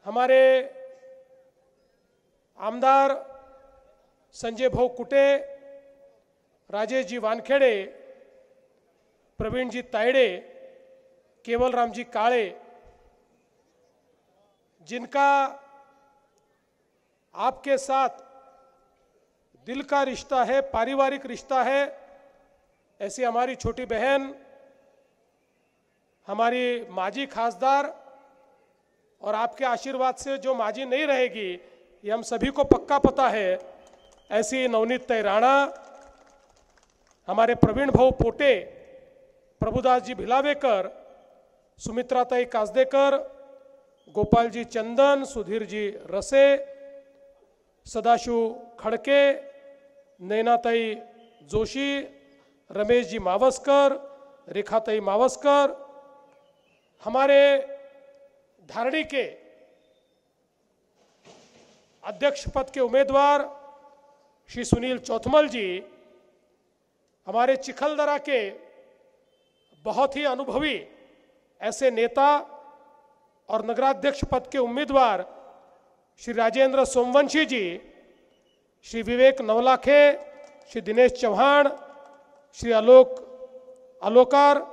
हमारे आमदार संजय भाऊ कुटे, राजेश जी वानखेड़े, प्रवीण जी तायड़े, केवल राम जी काले, जिनका आपके साथ दिल का रिश्ता है, पारिवारिक रिश्ता है, ऐसी हमारी छोटी बहन, हमारी माजी खासदार, और आपके आशीर्वाद से जो माजी नहीं रहेगी ये हम सभी को पक्का पता है, ऐसी नवनीत तैराणा, हमारे प्रवीण भाऊ पोटे, प्रभुदास जी भिलावेकर, सुमित्राताई कासदेकर, गोपाल जी चंदन, सुधीर जी रसे, सदाशिव खड़के, नैनाताई जोशी, रमेश जी मावस्कर, रेखाताई मावस्कर, हमारे धारणी के अध्यक्ष पद के उम्मीदवार श्री सुनील चौथमल जी, हमारे चिखलदरा के बहुत ही अनुभवी ऐसे नेता और नगराध्यक्ष पद के उम्मीदवार श्री राजेंद्र सोमवंशी जी, श्री विवेक नवलाखे, श्री दिनेश चौहान, श्री अलोकार,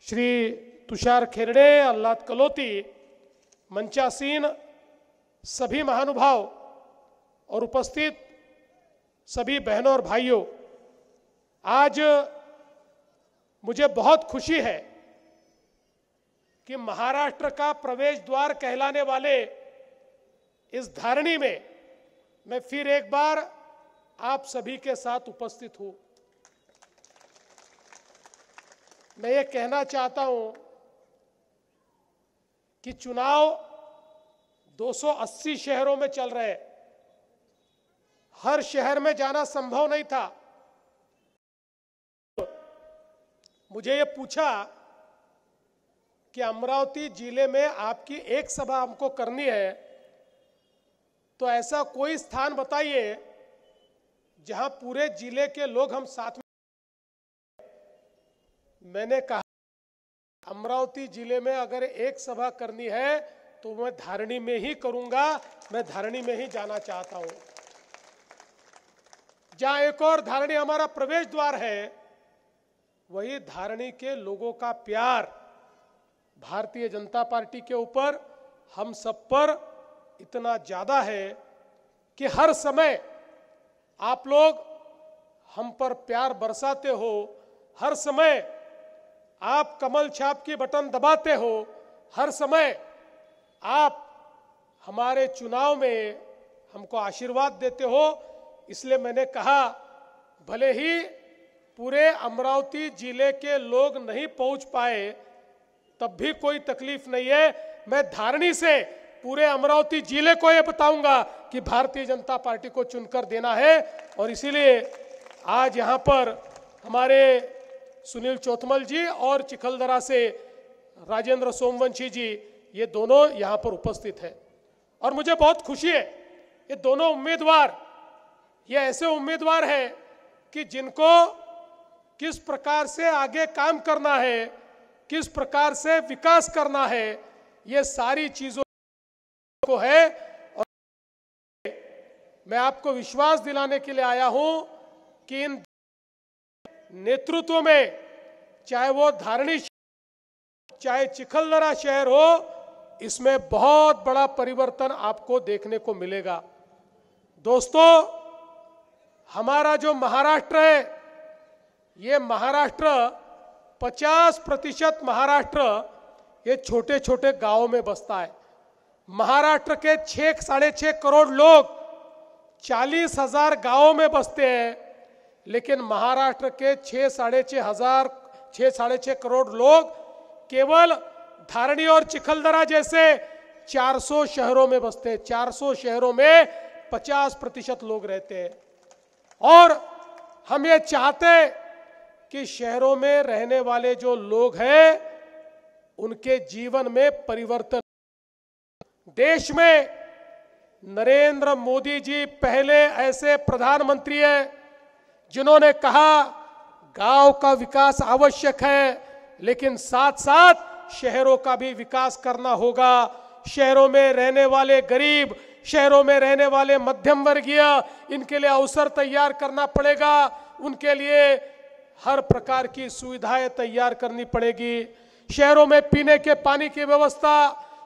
श्री तुषार खेरड़े, अल्लाद कलोती, मंचासीन, सभी महानुभाव और उपस्थित सभी बहनों और भाइयों, आज मुझे बहुत खुशी है कि महाराष्ट्र का प्रवेश द्वार कहलाने वाले इस धारणी में मैं फिर एक बार आप सभी के साथ उपस्थित हूं। मैं ये कहना चाहता हूं कि चुनाव 280 शहरों में चल रहे हैं, हर शहर में जाना संभव नहीं था। मुझे ये पूछा कि अमरावती जिले में आपकी एक सभा हमको करनी है, तो ऐसा कोई स्थान बताइए जहां पूरे जिले के लोग हम साथ में। मैंने कहा अमरावती जिले में अगर एक सभा करनी है तो मैं धारणी में ही करूंगा, मैं धारणी में ही जाना चाहता हूं। जहां एक और धारणी हमारा प्रवेश द्वार है, वही धारणी के लोगों का प्यार भारतीय जनता पार्टी के ऊपर, हम सब पर इतना ज्यादा है कि हर समय आप लोग हम पर प्यार बरसाते हो, हर समय आप कमल छाप की बटन दबाते हो, हर समय आप हमारे चुनाव में हमको आशीर्वाद देते हो। इसलिए मैंने कहा भले ही पूरे अमरावती जिले के लोग नहीं पहुंच पाए तब भी कोई तकलीफ नहीं है, मैं धारणी से पूरे अमरावती जिले को यह बताऊंगा कि भारतीय जनता पार्टी को चुनकर देना है। और इसीलिए आज यहां पर हमारे सुनील चौथमल जी और चिखलदरा से राजेंद्र सोमवंशी जी, ये दोनों यहां पर उपस्थित हैं। और मुझे बहुत खुशी है, ये दोनों उम्मीदवार ये ऐसे उम्मीदवार हैं कि जिनको किस प्रकार से आगे काम करना है, किस प्रकार से विकास करना है, ये सारी चीजों को है। और मैं आपको विश्वास दिलाने के लिए आया हूं कि इन नेतृत्व में, चाहे वो धारणी चाहे चिखलदरा शहर हो, इसमें बहुत बड़ा परिवर्तन आपको देखने को मिलेगा। दोस्तों, हमारा जो महाराष्ट्र है, ये महाराष्ट्र 50% महाराष्ट्र ये छोटे छोटे गांवों में बसता है। महाराष्ट्र के 6 साढ़े 6 करोड़ लोग 40,000 गांवों में बसते हैं, लेकिन महाराष्ट्र के 6 साढ़े 6 करोड़ लोग केवल धारणी और चिखलदरा जैसे 400 शहरों में बसते हैं। 400 शहरों में 50% लोग रहते हैं। और हम ये चाहते कि शहरों में रहने वाले जो लोग हैं उनके जीवन में परिवर्तन। देश में नरेंद्र मोदी जी पहले ऐसे प्रधानमंत्री हैं जिन्होंने कहा गांव का विकास आवश्यक है, लेकिन साथ साथ शहरों का भी विकास करना होगा। शहरों में रहने वाले गरीब, शहरों में रहने वाले मध्यम वर्गीय, इनके लिए अवसर तैयार करना पड़ेगा। उनके लिए हर प्रकार की सुविधाएं तैयार करनी पड़ेगी। शहरों में पीने के पानी की व्यवस्था,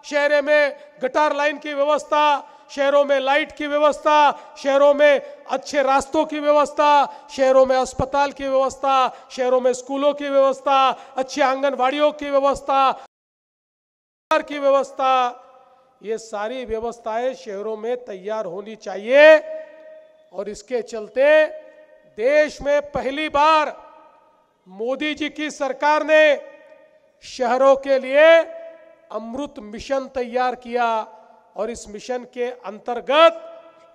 शहरों में गटर लाइन की व्यवस्था, शहरों में लाइट की व्यवस्था, शहरों में अच्छे रास्तों की व्यवस्था, शहरों में अस्पताल की व्यवस्था, शहरों में स्कूलों की व्यवस्था, अच्छी आंगनवाड़ियों की व्यवस्था की व्यवस्था, ये सारी व्यवस्थाएं शहरों में तैयार होनी चाहिए। और इसके चलते देश में पहली बार मोदी जी की सरकार ने शहरों के लिए अमृत मिशन तैयार किया और इस मिशन के अंतर्गत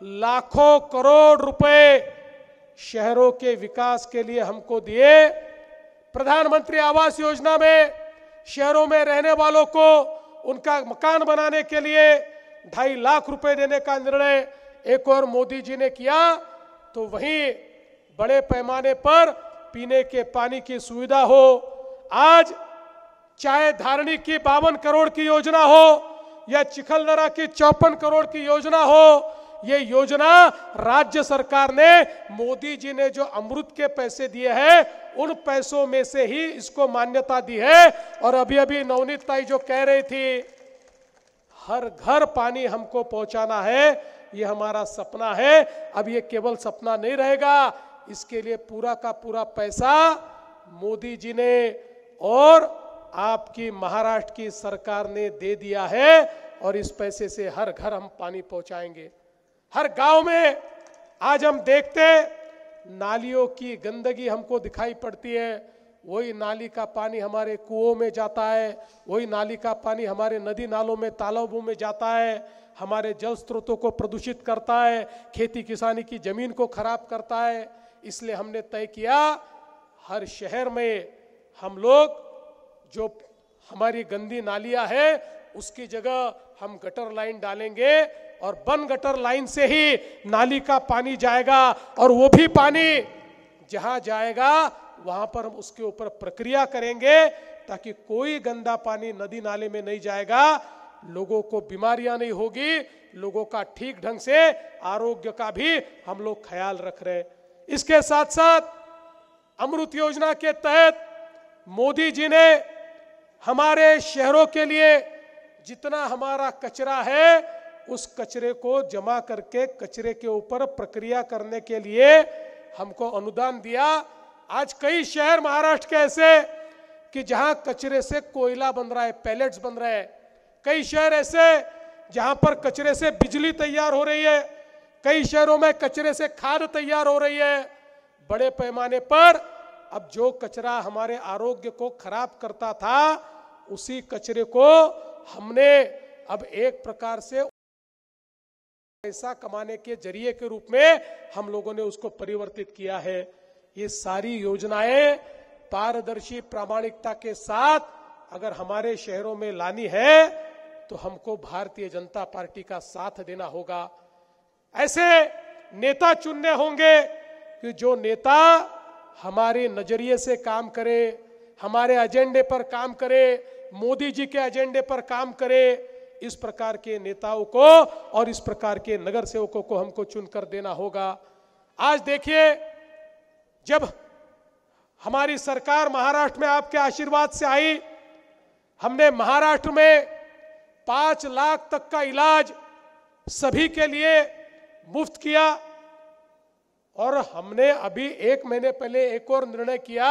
लाखों करोड़ रुपए शहरों के विकास के लिए हमको दिए। प्रधानमंत्री आवास योजना में शहरों में रहने वालों को उनका मकान बनाने के लिए 2.5 लाख रुपए देने का निर्णय एक और मोदी जी ने किया, तो वहीं बड़े पैमाने पर पीने के पानी की सुविधा हो। आज चाहे धारणी की 52 करोड़ की योजना हो या चिखलदरा की 54 करोड़ की योजना हो, ये योजना राज्य सरकार ने, मोदी जी ने जो अमृत के पैसे दिए हैं उन पैसों में से ही इसको मान्यता दी है। और अभी अभी नवनीत ताई जो कह रही थी, हर घर पानी हमको पहुंचाना है, ये हमारा सपना है। अब ये केवल सपना नहीं रहेगा, इसके लिए पूरा का पूरा पैसा मोदी जी ने और आपकी महाराष्ट्र की सरकार ने दे दिया है और इस पैसे से हर घर हम पानी पहुंचाएंगे। हर गांव में आज हम देखते नालियों की गंदगी हमको दिखाई पड़ती है, वही नाली का पानी हमारे कुओं में जाता है, वही नाली का पानी हमारे नदी नालों में तालाबों में जाता है, हमारे जल स्रोतों को प्रदूषित करता है, खेती किसानी की जमीन को खराब करता है। इसलिए हमने तय किया हर शहर में हम लोग जो हमारी गंदी नालियां है उसकी जगह हम गटर लाइन डालेंगे और बन गटर लाइन से ही नाली का पानी जाएगा और वो भी पानी जहां जाएगा वहां पर हम उसके ऊपर प्रक्रिया करेंगे ताकि कोई गंदा पानी नदी नाले में नहीं जाएगा, लोगों को बीमारियां नहीं होगी, लोगों का ठीक ढंग से आरोग्य का भी हम लोग ख्याल रख रहे हैं। इसके साथ साथ अमृत योजना के तहत मोदी जी ने हमारे शहरों के लिए जितना हमारा कचरा है उस कचरे को जमा करके कचरे के ऊपर प्रक्रिया करने के लिए हमको अनुदान दिया। आज कई शहर महाराष्ट्र के ऐसे कि जहां कचरे से कोयला बन रहा है, पैलेट्स बन रहे हैं। कई शहर ऐसे जहां पर कचरे से बिजली तैयार हो रही है, कई शहरों में कचरे से खाद तैयार हो रही है। बड़े पैमाने पर अब जो कचरा हमारे आरोग्य को खराब करता था उसी कचरे को हमने अब एक प्रकार से पैसा कमाने के जरिए के रूप में हम लोगों ने उसको परिवर्तित किया है। ये सारी योजनाएं पारदर्शी प्रामाणिकता के साथ अगर हमारे शहरों में लानी है तो हमको भारतीय जनता पार्टी का साथ देना होगा। ऐसे नेता चुनने होंगे कि जो नेता हमारे नजरिए से काम करे, हमारे एजेंडे पर काम करे, मोदी जी के एजेंडे पर काम करे। इस प्रकार के नेताओं को और इस प्रकार के नगर सेवकों को हमको चुनकर देना होगा। आज देखिए, जब हमारी सरकार महाराष्ट्र में आपके आशीर्वाद से आई, हमने महाराष्ट्र में 5 लाख तक का इलाज सभी के लिए मुफ्त किया और हमने अभी 1 महीने पहले एक और निर्णय किया।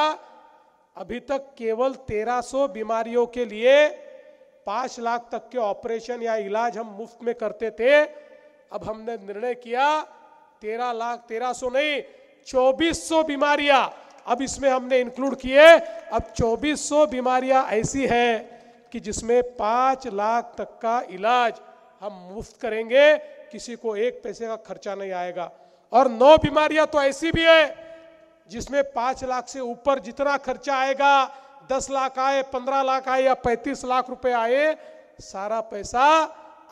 अभी तक केवल 1300 बीमारियों के लिए 5 लाख तक के ऑपरेशन या इलाज हम मुफ्त में करते थे। अब हमने निर्णय किया 1300 नहीं, 2400 बीमारियां अब इसमें हमने इंक्लूड किए। अब 2400 बीमारियां ऐसी हैं कि जिसमें 5 लाख तक का इलाज हम मुफ्त करेंगे, किसी को 1 पैसे का खर्चा नहीं आएगा। और 9 बीमारियां तो ऐसी भी है जिसमें 5 लाख से ऊपर जितना खर्चा आएगा, 10 लाख आए, 15 लाख आए या 35 लाख रुपए आए, सारा पैसा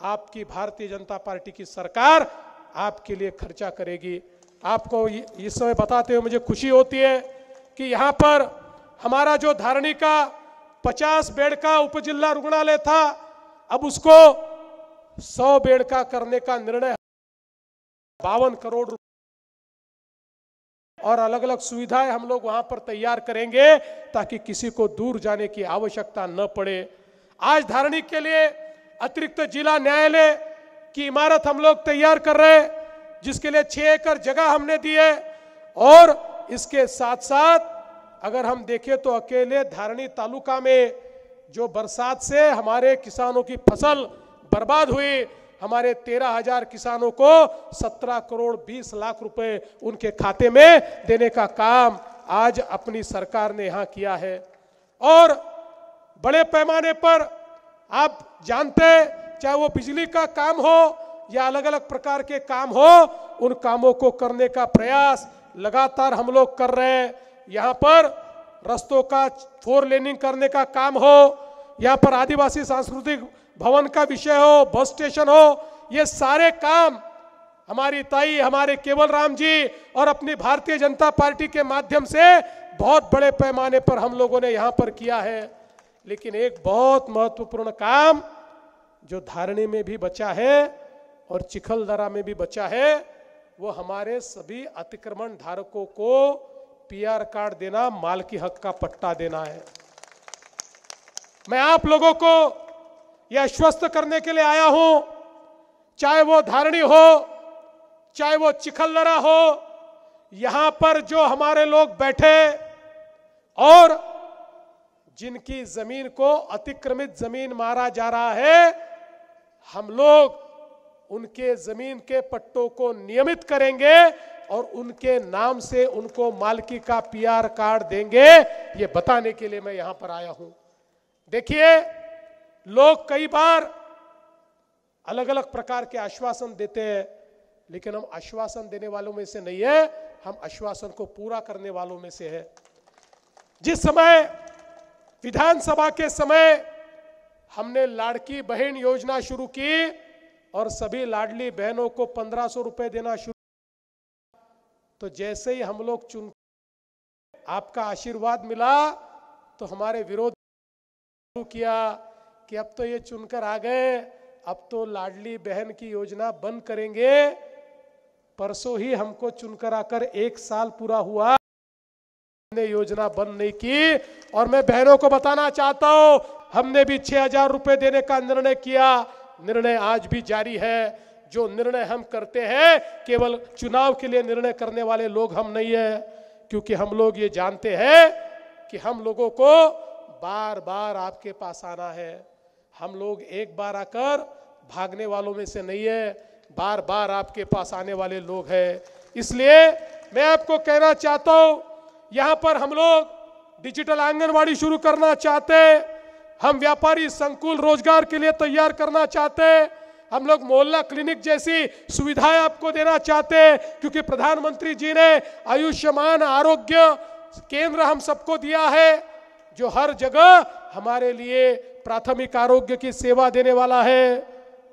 आपकी भारतीय जनता पार्टी की सरकार आपके लिए खर्चा करेगी। आपको इस समय बताते हुए मुझे खुशी होती है कि यहाँ पर हमारा जो धारणी का 50 बेड का उपजिला रुग्णालय था, अब उसको 100 बेड का करने का निर्णय 52 करोड़ रुपए और अलग अलग सुविधाएं हम लोग वहां पर तैयार करेंगे ताकि किसी को दूर जाने की आवश्यकता न पड़े। आज धारणी के लिए अतिरिक्त जिला न्यायालय की इमारत हम लोग तैयार कर रहे हैं, जिसके लिए 6 एकड़ जगह हमने दी है। और इसके साथ साथ अगर हम देखें तो अकेले धारणी तालुका में जो बरसात से हमारे किसानों की फसल बर्बाद हुई, हमारे 13,000 किसानों को 17 करोड़ 20 लाख रुपए उनके खाते में देने का काम आज अपनी सरकार ने यहां किया है। और बड़े पैमाने पर आप जानते हैं, चाहे वो बिजली का काम हो या अलग अलग प्रकार के काम हो, उन कामों को करने का प्रयास लगातार हम लोग कर रहे हैं। यहाँ पर रस्तों का 4 लेनिंग करने का काम हो, यहाँ पर आदिवासी सांस्कृतिक भवन का विषय हो, बस स्टेशन हो, ये सारे काम हमारी ताई हमारे केवल राम जी और अपनी भारतीय जनता पार्टी के माध्यम से बहुत बड़े पैमाने पर हम लोगों ने यहाँ पर किया है। लेकिन एक बहुत महत्वपूर्ण काम जो धारणी में भी बचा है और चिखलदरा में भी बचा है, वो हमारे सभी अतिक्रमण धारकों को पीआर कार्ड देना, मालकी हक का पट्टा देना है। मैं आप लोगों को यह आश्वस्त करने के लिए आया हूं, चाहे वो धारणी हो चाहे वो चिखलदरा हो, यहां पर जो हमारे लोग बैठे और जिनकी जमीन को अतिक्रमित जमीन मारा जा रहा है, हम लोग उनके जमीन के पट्टों को नियमित करेंगे और उनके नाम से उनको मालकी का पीआर कार्ड देंगे, ये बताने के लिए मैं यहां पर आया हूं। देखिए, लोग कई बार अलग अलग प्रकार के आश्वासन देते हैं, लेकिन हम आश्वासन देने वालों में से नहीं है, हम आश्वासन को पूरा करने वालों में से है। जिस समय विधानसभा के समय हमने लाड़की बहन योजना शुरू की और सभी लाडली बहनों को 1500 रुपए देना शुरू, तो जैसे ही हम लोग चुन आपका आशीर्वाद मिला तो हमारे विरोध किया कि अब तो ये चुनकर आ गए, अब तो लाडली बहन की योजना बंद करेंगे। परसों ही हमको चुनकर आकर 1 साल पूरा हुआ, हमने योजना बंद नहीं की। और मैं बहनों को बताना चाहता हूं, हमने भी 6000 रुपए देने का निर्णय किया, निर्णय आज भी जारी है। जो निर्णय हम करते हैं, केवल चुनाव के लिए निर्णय करने वाले लोग हम नहीं है, क्योंकि हम लोग ये जानते हैं कि हम लोगों को बार बार आपके पास आना है। हम लोग एक बार आकर भागने वालों में से नहीं है, बार बार आपके पास आने वाले लोग हैं। इसलिए मैं आपको कहना चाहता हूं, यहां पर हम लोग डिजिटल आंगनवाड़ी शुरू करना चाहते हैं, हम व्यापारी संकुल रोजगार के लिए तैयार करना चाहते हैं, हम लोग मोहल्ला क्लिनिक जैसी सुविधाएं आपको देना चाहते हैं, क्योंकि प्रधानमंत्री जी ने आयुष्मान आरोग्य केंद्र हम सबको दिया है, जो हर जगह हमारे लिए प्राथमिक आरोग्य की सेवा देने वाला है।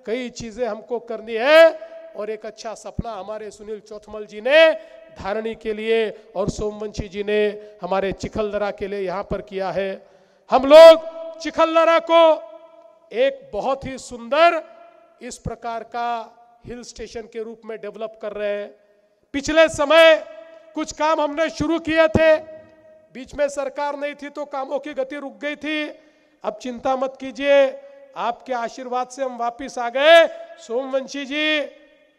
कई चीजें हमको करनी है और एक अच्छा सपना हमारे सुनील चौथमल जी ने धारणी के लिए और सोमवंशी जी ने हमारे चिखलदरा के लिए यहाँ पर किया है। हम लोग चिखलदरा को एक बहुत ही सुंदर इस प्रकार का हिल स्टेशन के रूप में डेवलप कर रहे हैं। पिछले समय कुछ काम हमने शुरू किए थे, बीच में सरकार नहीं थी तो कामों की गति रुक गई थी। अब चिंता मत कीजिए, आपके आशीर्वाद से हम वापिस आ गए। सोमवंशी जी,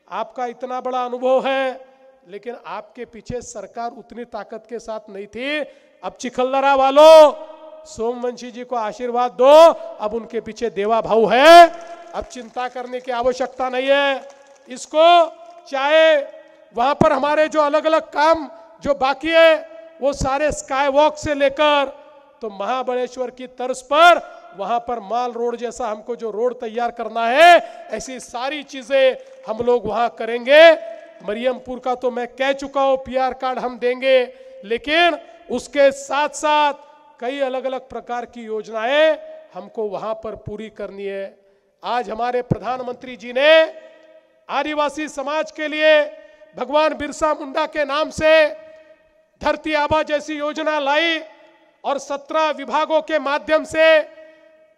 आपका इतना बड़ा अनुभव है, लेकिन आपके पीछे सरकार उतनी ताकत के साथ नहीं थी। अब चिखलदरा वालों, सोमवंशी जी को आशीर्वाद दो, अब उनके पीछे देवा भाऊ है, अब चिंता करने की आवश्यकता नहीं है। इसको चाहे वहां पर हमारे जो अलग अलग काम जो बाकी है, वो सारे स्काई वॉक से लेकर तो महाबलेश्वर की तर्ज पर वहां पर माल रोड जैसा हमको जो रोड तैयार करना है, ऐसी सारी चीजें हम लोग वहां करेंगे। मरियमपुर का तो मैं कह चुका हूं, पीआर कार्ड हम देंगे, लेकिन उसके साथ साथ कई अलग अलग प्रकार की योजनाएं हमको वहां पर पूरी करनी है। आज हमारे प्रधानमंत्री जी ने आदिवासी समाज के लिए भगवान बिरसा मुंडा के नाम से धरती आबा जैसी योजना लाई और 17 विभागों के माध्यम से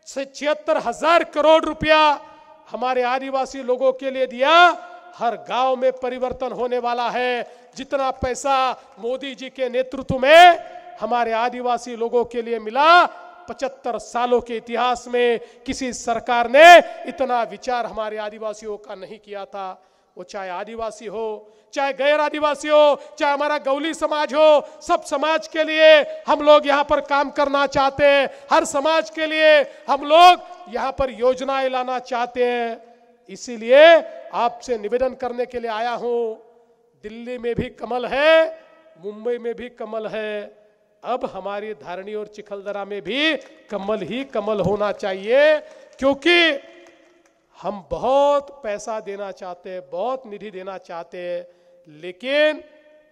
76,000 करोड़ रुपया हमारे आदिवासी लोगों के लिए दिया, हर गांव में परिवर्तन होने वाला है। जितना पैसा मोदी जी के नेतृत्व में हमारे आदिवासी लोगों के लिए मिला, 75 सालों के इतिहास में किसी सरकार ने इतना विचार हमारे आदिवासियों का नहीं किया था। वो चाहे आदिवासी हो, चाहे गैर आदिवासी हो, चाहे हमारा गौली समाज हो, सब समाज के लिए हम लोग यहाँ पर काम करना चाहते हैं। हर समाज के लिए हम लोग यहाँ पर योजनाएं लाना चाहते हैं। इसीलिए आपसे निवेदन करने के लिए आया हूं। दिल्ली में भी कमल है, मुंबई में भी कमल है, अब हमारी धारणी और चिखलदरा में भी कमल ही कमल होना चाहिए। क्योंकि हम बहुत पैसा देना चाहते हैं, बहुत निधि देना चाहते हैं, लेकिन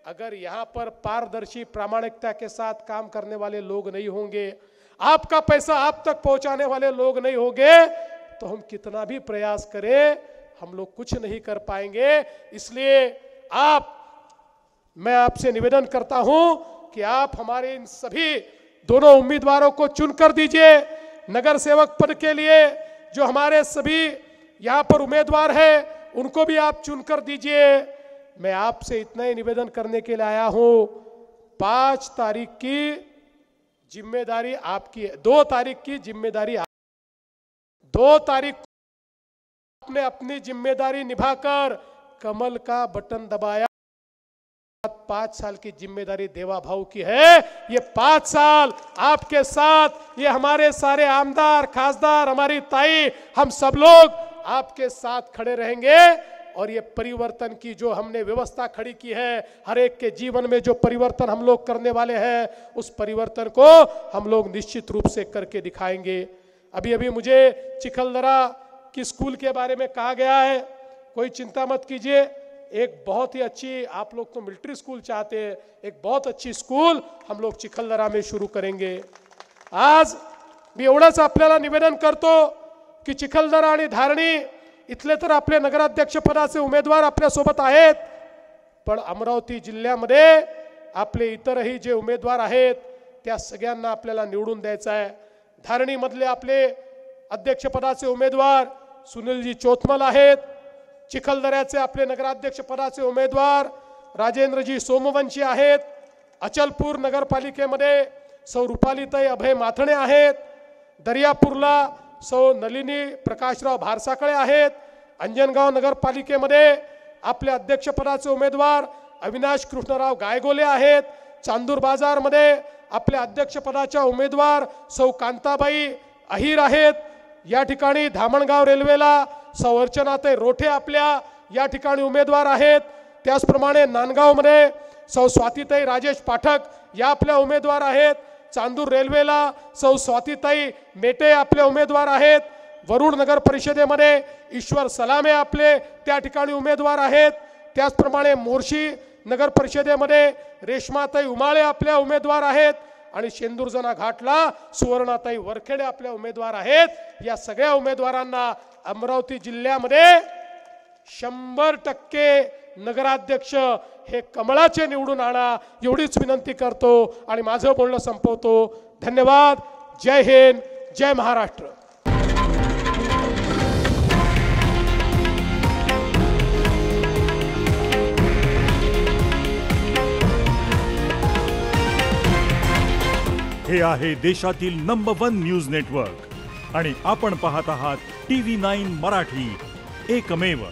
अगर यहाँ पर पारदर्शी प्रामाणिकता के साथ काम करने वाले लोग नहीं होंगे, आपका पैसा आप तक पहुंचाने वाले लोग नहीं होंगे, तो हम कितना भी प्रयास करें हम लोग कुछ नहीं कर पाएंगे। इसलिए मैं आपसे निवेदन करता हूं कि आप हमारे इन सभी दोनों उम्मीदवारों को चुनकर दीजिए। नगर सेवक पद के लिए जो हमारे सभी यहाँ पर उम्मीदवार हैं उनको भी आप चुनकर दीजिए। मैं आपसे इतना ही निवेदन करने के लिए आया हूं। 5 तारीख की जिम्मेदारी आपकी है, 2 तारीख की जिम्मेदारी 2 तारीख को आपने अपनी जिम्मेदारी निभाकर कमल का बटन दबाया। 5 साल की जिम्मेदारी देवा भाऊ की है। ये 5 साल आपके साथ, ये हमारे सारे आमदार खासदार, हमारी ताई, हम सब लोग आपके साथ खड़े रहेंगे। और ये परिवर्तन की जो हमने व्यवस्था खड़ी की है, हर एक के जीवन में जो परिवर्तन हम लोग करने वाले हैं, उस परिवर्तन को हम लोग निश्चित रूप से करके दिखाएंगे। अभी अभी मुझे चिखलदरा की स्कूल के बारे में कहा गया है, कोई चिंता मत कीजिए, एक बहुत ही अच्छी, आप लोग तो मिलिट्री स्कूल चाहते हैं, एक बहुत अच्छी स्कूल हम लोग चिखलदरा में शुरू करेंगे। आज मी एवढंच आपल्याला निवेदन करतो की चिखलदरा आणि धारणी इथले तर आपले नगराध्यक्ष पदाचे उमेदवार आपल्या सोबत आहेत, पण अमरावती जिल्ह्यामध्ये आपले इतरही जे उमेदवार आहेत त्या सगळ्यांना आपल्याला निवडून द्यायचं आहे। धारणी मधले आपले अध्यक्ष पदाचे उमेदवार सुनीलजी चोथमल आहेत, चिखलदऱ्याचे आपले नगराध्यक्ष पदाचे उमेदवार राजेंद्रजी सोमवंशी आहेत, अचलपूर नगरपालिकेमध्ये सौ रुपालीताई अभय माथणे आहेत, दर्यापूरला सौ नलिनी प्रकाशराव भारसाकळे आहेत, अंजनगाव नगरपालिकेमध्ये आपले अध्यक्ष पदाचे उमेदवार अविनाश कृष्णराव गायगोले आहेत, चांदूर बाजार मध्ये आपले अध्यक्ष पदाच्या उमेदवार सौ कांताबाई अहिर आहेत, या ठिकाणी धामणगाव रेल्वेला सौ अर्चनाताई रोठे आपल्या या ठिकाणी उमेदवार आहेत, त्याचप्रमाणे नांदगाव मध्ये सौ स्वातीताई राजेश पाठक या आपल्या उमेदवार आहेत, चांदूर रेल्वेला सौ स्वातीताई मेटे आपले उमेदवार आहेत, वरुड नगर परिषदेमध्ये ईश्वर सलामे आपले त्या ठिकाणी उमेदवार आहेत, त्याचप्रमाणे मोर्शी नगर परिषदेमध्ये रेश्माताई उमाळे आपल्या उमेदवार आहेत आणि शेंदूरजना घाटला सुवर्णाताई वरखेडे आपल्या उमेदवार आहेत। या सगळ्या उमेदवारांना अमरावती जिल्ह्यामध्ये 100% नगराध्यक्ष हे कमळाचे निवडून आणा, एवढीच विनंती करतो आणि माझं बोलणं संपवतो। धन्यवाद। जय हिंद, जय महाराष्ट्र। हे आहे देशातील नंबर 1 न्यूज नेटवर्क आणि आपण पाहत आहात TV9 मराठी, एकमेव।